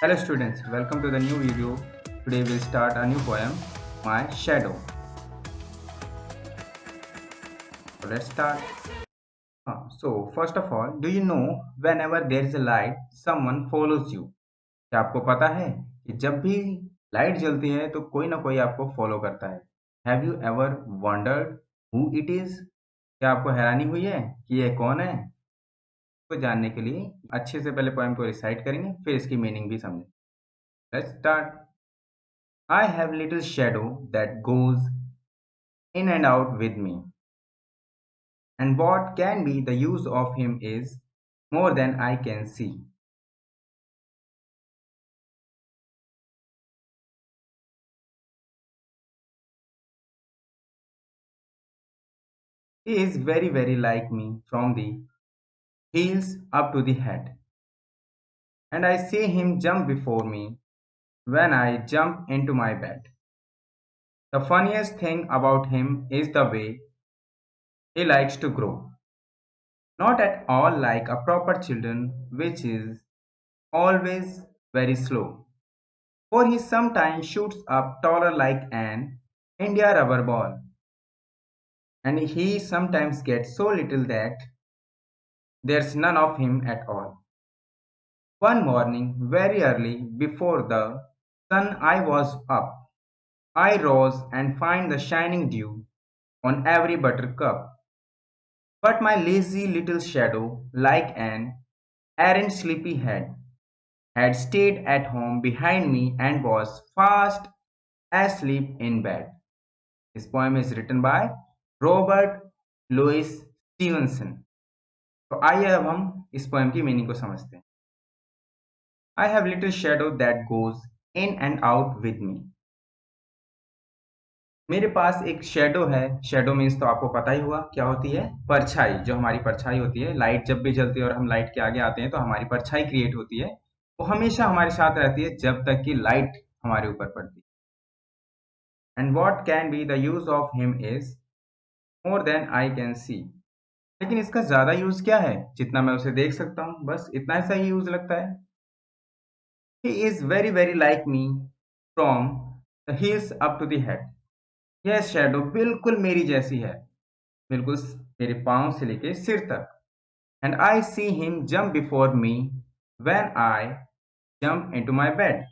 Hello students, welcome to the new video. Today we'll start a new poem, My Shadow. So let's start. So first of all, do you know whenever there is a light, someone follows you? क्या आपको पता है कि जब भी light जलती है तो कोई ना कोई आपको फॉलो करता है? Have you ever wondered who it is? क्या आपको हैरानी हुई है कि ये कौन है? को जानने के लिए अच्छे से पहले पोएम को रिसाइट करेंगे, फिर इसकी मीनिंग भी समझेंगे. Let's start. I have little shadow that goes in and out with me, and what can be the use of him is more than I can see. He is very, very like me from the heels up to the head, and I see him jump before me when I jump into my bed. The funniest thing about him is the way he likes to grow. Not at all like a proper children, which is always very slow. For he sometimes shoots up taller like an India rubber ball, and he sometimes gets so little that there's none of him at all. One morning, very early, before the sun I was up, I rose and find the shining dew on every buttercup. But my lazy little shadow, like an errant sleepy head, had stayed at home behind me and was fast asleep in bed. This poem is written by Robert Louis Stevenson. तो आइए अब हम इस poem की meaning को समझते हैं. I have little shadow that goes in and out with me. मेरे पास एक शैडो है. शैडो मीन्स तो आपको पता ही हुआ क्या होती है. परछाई. जो हमारी परछाई होती है, लाइट जब भी जलती है और हम लाइट के आगे आते हैं तो हमारी परछाई क्रिएट होती है. वो हमेशा हमारे साथ रहती है जब तक कि लाइट हमारे ऊपर पड़ती है. And what can be the use of him is more than I can see. लेकिन इसका ज्यादा यूज क्या है? जितना मैं उसे देख सकता हूँ, बस इतना सा ही यूज लगता है. He is very very like me from the heels up to the head. यह शैडो बिल्कुल मेरी जैसी है, बिल्कुल मेरे पांव से लेके सिर तक. And I see him jump before me when I jump into my bed.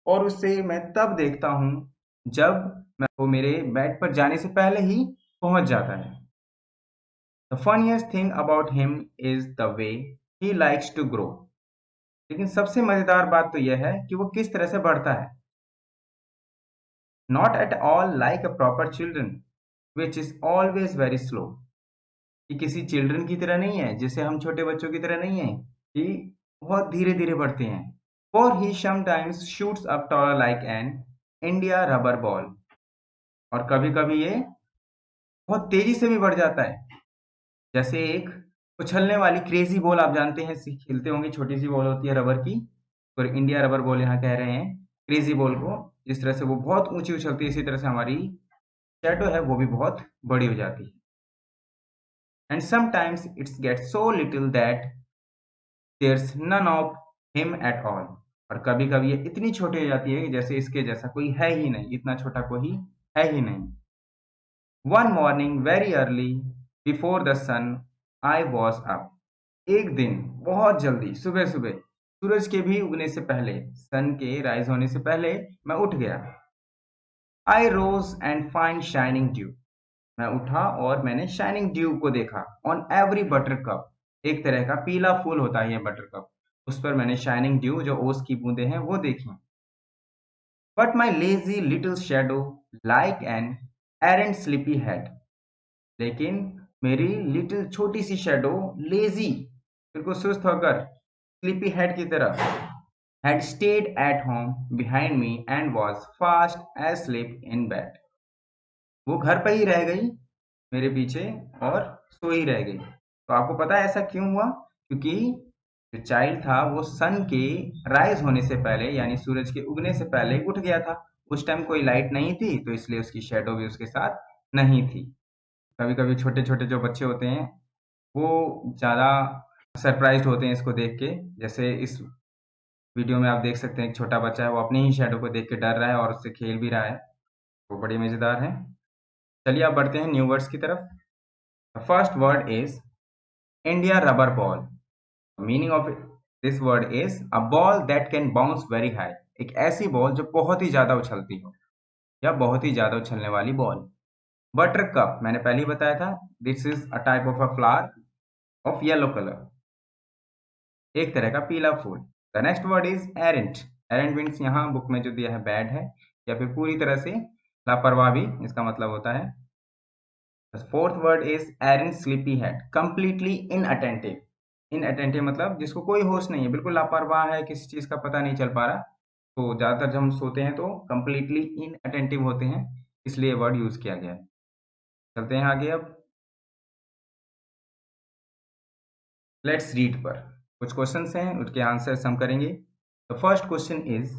और उसे मैं तब देखता हूँ जब वो मेरे बेड पर जाने से पहले ही पहुंच जाता है. The funniest thing about him is the way he likes to grow. लेकिन सबसे मजेदार बात तो यह है कि वो किस तरह से बढ़ता है. Not at all like a proper children, which is always very slow. कि किसी चिल्ड्रन की तरह नहीं है, जैसे हम छोटे बच्चों की तरह नहीं है कि बहुत धीरे धीरे बढ़ते हैं. For he sometimes shoots up taller like an India rubber ball. और कभी कभी ये बहुत तेजी से भी बढ़ जाता है, जैसे एक उछलने वाली क्रेजी बॉल. आप जानते हैं, खेलते होंगे, छोटी सी बॉल होती है रबर की, और इंडिया रबर बॉल यहाँ कह रहे हैं क्रेजी बॉल को. जिस तरह से वो बहुत ऊंची उछलती है, इसी तरह से हमारी शैडो है वो भी बहुत बड़ी हो जाती है. And sometimes it's get so little that there's none of him at all. और कभी कभी ये इतनी छोटी हो जाती है कि जैसे इसके जैसा कोई है ही नहीं, इतना छोटा कोई है ही नहीं. One morning very early before the sun I was up. एक दिन बहुत जल्दी, सुबह सुबह, सूरज के भी उगने से पहले, सन के राइज होने से पहले मैं उठ गया. आई रोज एंड फाइंड शाइनिंग ड्यू. मैं उठा और मैंने शाइनिंग ड्यू को देखा. On every butter cup. एक तरह का पीला फूल होता है ये बटर कप, उस पर मैंने शाइनिंग ड्यू, जो ओस की बूंदे हैं, वो देखी. But my lazy little shadow like an arrant sleepy head. लेकिन मेरी लिटिल छोटी सी शेडो, लेजी, बिल्कुल सुस्त होकर, स्लीपी हेड की तरह, had stayed at home behind me and was fast asleep in bed. वो घर पर ही रह गई मेरे पीछे और सोई रह गई. तो आपको पता है ऐसा क्यों हुआ? क्योंकि जो चाइल्ड था वो सन के राइज होने से पहले, यानी सूरज के उगने से पहले उठ गया था. उस टाइम कोई लाइट नहीं थी, तो इसलिए उसकी शेडो भी उसके साथ नहीं थी. कभी कभी छोटे छोटे जो बच्चे होते हैं वो ज़्यादा सरप्राइज्ड होते हैं इसको देख के. जैसे इस वीडियो में आप देख सकते हैं एक छोटा बच्चा है, वो अपने ही शैडो को देख के डर रहा है और उससे खेल भी रहा है। वो बड़ी मजेदार है। चलिए आप बढ़ते हैं न्यू वर्ड्स की तरफ। The first word is India rubber ball. Meaning of this word is a ball that can bounce very high. एक ऐसी बॉल जो बहुत ही ज्यादा उछलती हो या बहुत ही ज्यादा उछलने वाली बॉल। बटर कप मैंने पहले ही बताया था, this is a type of a flower of yellow colour, एक तरह का पीला फूल। The next word is errant. Errant means यहाँ बुक में जो दिया है बैड है या फिर पूरी तरह से लापरवाह भी इसका मतलब होता है। The fourth word is arrant sleepy head, completely inattentive. Inattentive मतलब जिसको कोई होश नहीं है, बिल्कुल लापरवाह है, किसी चीज का पता नहीं चल पा रहा। तो ज्यादातर जब हम सोते हैं तो कंप्लीटली इनअटेंटिव होते हैं, इसलिए वर्ड यूज किया गया है। चलते हैं आगे अब। लेट्स रीड पर कुछ क्वेश्चंस हैं, उनके आंसर्स हम करेंगे। The first question is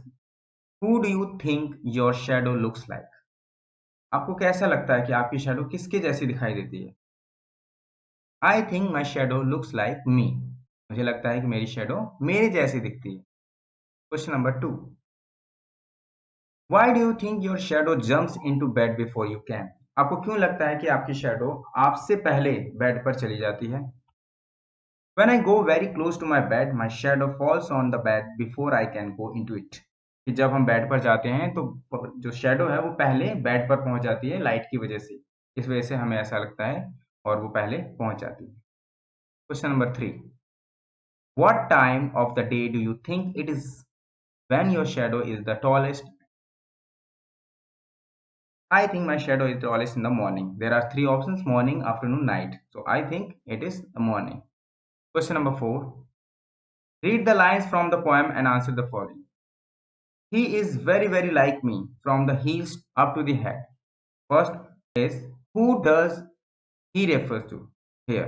who do you think your shadow looks like. आपको कैसा लगता है कि आपकी शैडो किसके जैसी दिखाई देती है। I think my shadow looks like me. मुझे लगता है कि मेरी शैडो मेरे जैसी दिखती है। Question number 2, why do you think your shadow jumps into bed before you can. आपको क्यों लगता है कि आपकी शैडो आपसे पहले बेड पर चली जाती है। When I go very close to my bed, my shadow falls on the bed before I can go into it. कि जब हम बेड पर जाते हैं तो जो शैडो है वो पहले बेड पर पहुंच जाती है लाइट की वजह से। इस वजह से हमें ऐसा लगता है और वो पहले पहुंच जाती है। Question number 3, what time of the day do you think it is when your shadow is the tallest? I think my shadow is tallest in the morning. There are three options: morning, afternoon, night. So I think it is the morning. Question number 4, read the lines from the poem and answer the following. He is very, very like me from the heels up to the head. First is who does he refers to here?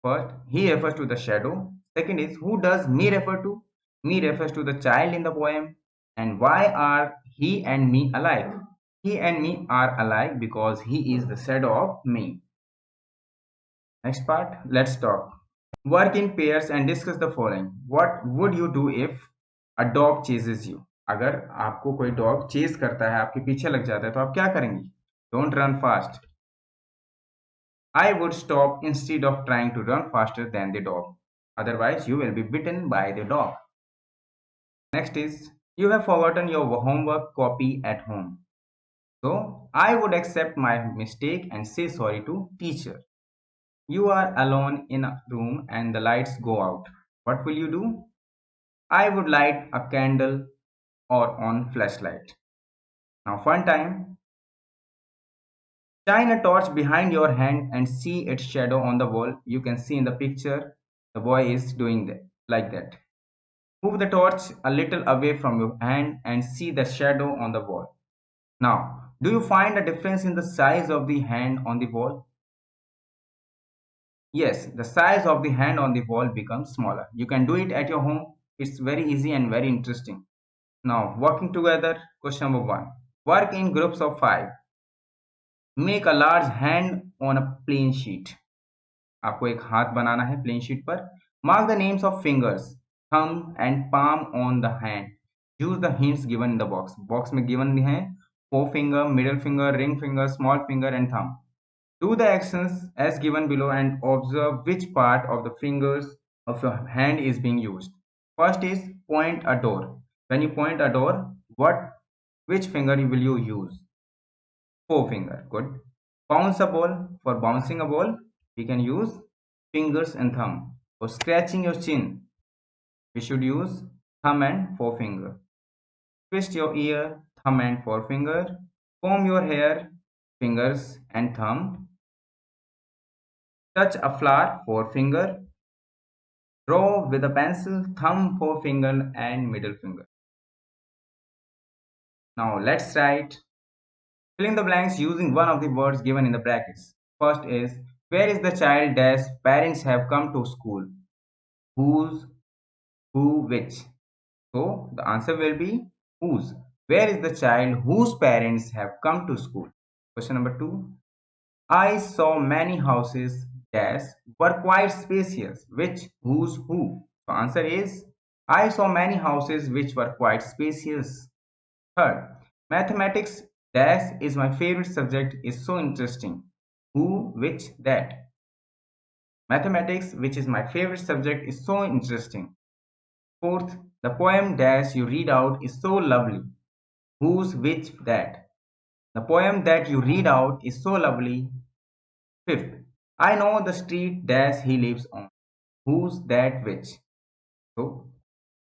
First, he refers to the shadow. Second is who does me refer to? Me refers to the child in the poem. And why are he and me alike? He and me are alike because he is the shadow of me. Next part, let's talk. Work in pairs and discuss the following. What would you do if a dog chases you? अगर आपको कोई dog chess करता है, आपके पीछे लग जाता है, तो आप क्या करेंगी? Don't run fast. I would stop instead of trying to run faster than the dog. Otherwise, you will be bitten by the dog. Next is, you have forgotten your homework copy at home. So, I would accept my mistake and say sorry to teacher. You are alone in a room and the lights go out. What will you do? I would light a candle or on flashlight. Now fun time. Shine a torch behind your hand and see its shadow on the wall. You can see in the picture the boy is doing that like that. Move the torch a little away from your hand and see the shadow on the wall. Now, do you find a difference in the size of the hand on the wall? Yes, the size of the hand on the wall becomes smaller. You can do it at your home. It's very easy and very interesting. Now, working together, question number 1. Work in groups of 5. Make a large hand on a plain sheet. आपको एक हाथ बनाना है plane sheet पर. Mark the names of fingers, thumb and palm on the hand. Use the hints given in the box. Box में given है forefinger, middle finger, ring finger, small finger and thumb. Do the actions as given below and observe which part of the fingers of your hand is being used. First is point a door. When you point a door, which finger will you use? Forefinger. Good. Bounce a ball. For bouncing a ball, we can use fingers and thumb. For scratching your chin, we should use thumb and forefinger. Twist your ear, thumb and forefinger. Comb your hair, fingers and thumb. Touch a flower, forefinger. Draw with a pencil, thumb, forefinger and middle finger. Now let's write. Fill in the blanks using one of the words given in the brackets. First is, where is the child dash parents have come to school? Whose, who, which? So the answer will be whose. Where is the child whose parents have come to school? Question number 2. I saw many houses dash were quite spacious. Which, whose, who? So answer is I saw many houses which were quite spacious. Third, mathematics dash is my favorite subject is so interesting. Who, which, that. Mathematics, which is my favorite subject, is so interesting. Fourth, the poem dash you read out is so lovely. Whose, which, that. The poem that you read out is so lovely. Fifth, I know the street dash he lives on. Whose, that, which. So,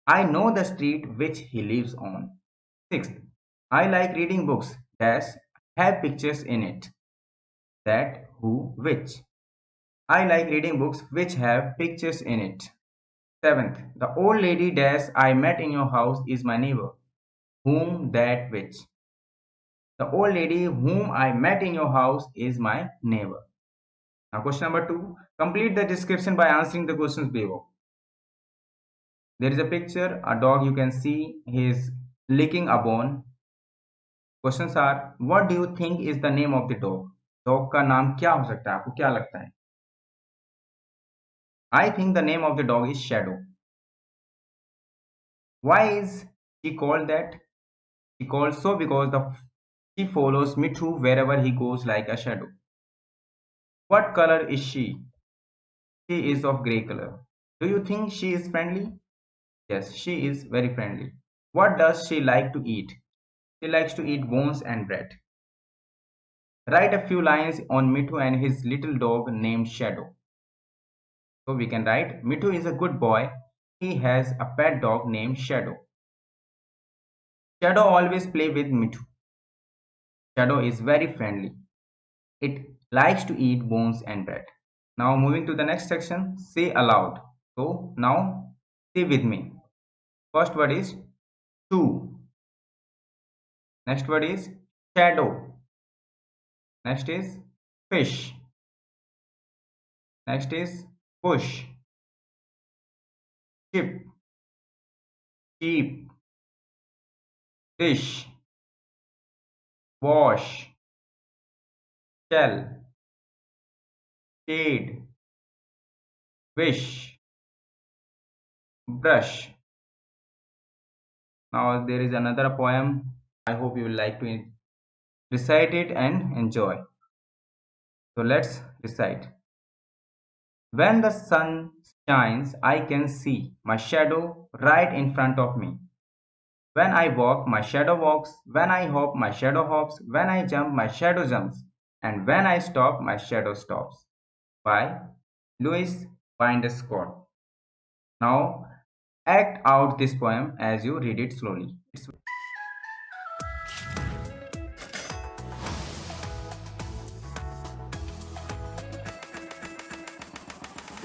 I know the street which he lives on. Sixth, I like reading books dash have pictures in it. That, who, which. I like reading books which have pictures in it. Seventh, the old lady dash I met in your house is my neighbor. Whom, that, which. The old lady whom I met in your house is my neighbor. Now question number 2. Complete the description by answering the questions below. There is a picture, a dog you can see, he is licking a bone. Questions are, what do you think is the name of the dog? Dog का नाम क्या हो सकता है? आपको क्या लगता है? I think the name of the dog is Shadow. Why is she called that? She called so because she follows Mithu wherever he goes like a shadow. What color is she? She is of grey color. Do you think she is friendly? Yes, she is very friendly. What does she like to eat? She likes to eat bones and bread. Write a few lines on Mithu and his little dog named Shadow. So we can write, Mithu is a good boy. He has a pet dog named Shadow. Shadow always play with Mithu. Shadow is very friendly. It likes to eat bones and bread. Now moving to the next section, say aloud. So now say with me. First word is two. Next word is shadow. Next is fish. Next is bush. Ship. Sheep. Dish. Wash. Shell. Shade. Wish. Brush. Now there is another poem. I hope you will like to recite it and enjoy. So let's recite. When the sun shines, I can see my shadow right in front of me. When I walk, my shadow walks. When I hop, my shadow hops. When I jump, my shadow jumps. And when I stop, my shadow stops. By Louis Binder Scott. Now, act out this poem as you read it slowly.